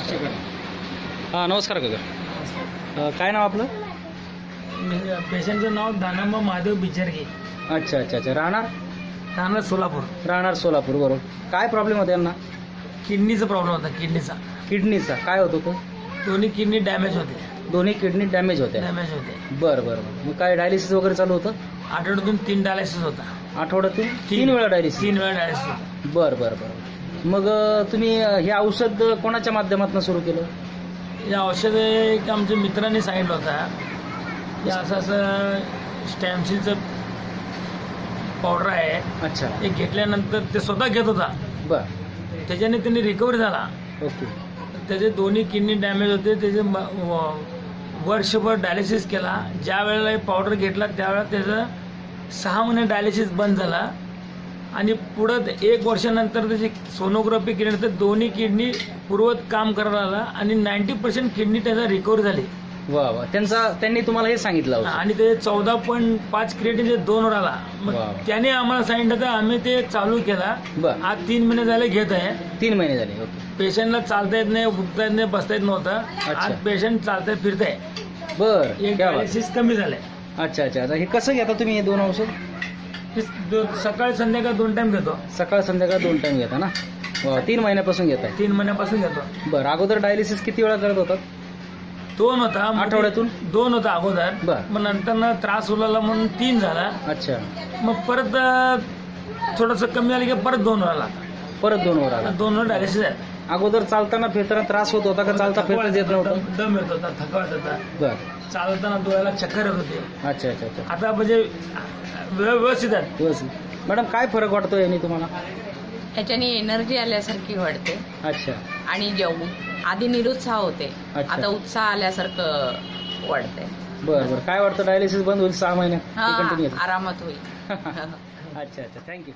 हां नमस्कार काका. काय नाव आपलं? पेशंटचं नाव दानम्मा महादेव बिचरगे. अच्छा अच्छा अच्छा. राहणार सोलापूर. सोलापूर. बरोबर. काय प्रॉब्लेम होता यांना? किडनीचा प्रॉब्लेम होता. किडनीचा काय होत होतं? दोन्ही किडनी डॅमेज होते. दोन्ही किडनी डॅमेज होत्या. बरं बरं. मग काय डायलिसिस वगैरे चालू होतं? आठवड्यातून 3 डायलिसिस होता. आठवड्यातून 3 वेळा डायलिसिस? 3 वेळा डायलिसिस होता. बरं बरं बरं. मग तुम्ही हे औषध कोणाच्या माध्यमातून सुरू केलं? हे औषध एक आमच्या मित्रांनी सांगितलं होता. हे असं स्टॅम्पसीलचं पावडर आहे. अच्छा. हे घेतल्यानंतर ते स्वतः घेत होता. बरं. त्याच्याने त्यांनी रिकव्हरी झाला. ओके. त्याचे दोन्ही किडनी डॅमेज होते. त्याचे वर्षभर डायलिसिस केला. ज्या वेळेला हे पावडर घेतला त्यावेळेला त्याचं 6 महिने डायलिसिस बंद झाला आणि पुढं 1 वर्षानंतर त्याची सोनोग्राफी केल्यानंतर दोन्ही किडनी पूर्वत काम करायला आला आणि 90% किडनी त्याचा रिकव्हरी झाली. वा वा. त्यांनी तुम्हाला हे सांगितलं आणि ते 14.5 क्रिएटिन 2 वर आला. मग त्याने आम्हाला सांगितलं तर आम्ही ते चालू केला. आज 3 महिने झाले घेत आहे. 3 महिने झाले. ओके. पेशंटला चालता येत नाही, उठता येत नाही, बसता येत नव्हतं. आज पेशंट चालतंय फिरतंय. बरं. एक डायलिसिस कमी झालंय. अच्छा अच्छा. आता हे कसं घेता तुम्ही हे 2 औषध? सकाळी संध्याकाळ 2 टाइम घेतो. सकाळ संध्याकाळ 2 टाइम घेता ना? 3 महिन्यापासून घेताय? 3 महिन्यापासून घेतो. बरं. अगोदर डायलिसिस किती वेळा करत होतात? 2 होता. आठवड्यातून 2 होता अगोदर. मग नंतर त्रास उरला म्हणून 3 झाला. अच्छा. मग परत थोडस कमी झालं की परत 2 वर आला. परत 2 वर आला. 2 वर डायलिसिस आहे. अगोदर चालताना फिरताना त्रास होत होता का? चालता फिरता येत नव्हतं? दम येत होता, थकवा येत होता. बरं. चालताना डोळ्याला चक्कर येत होते. अच्छा अच्छा अच्छा. आता म्हणजे व्यवस्थित आहे. व्यवस्थित. मॅडम काय फरक वाटतो याने तुम्हाला? त्याच्याने एनर्जी आल्यासारखी वाटते. अच्छा. आणि आधी निरुत्साह होते, आता उत्साह आल्यासारखं वाटतंय. बरं बरं. काय वाटतं डायलिसिस बंद होईल 6 महिन्यात? आरामात होईल. अच्छा अच्छा. थँक्यू.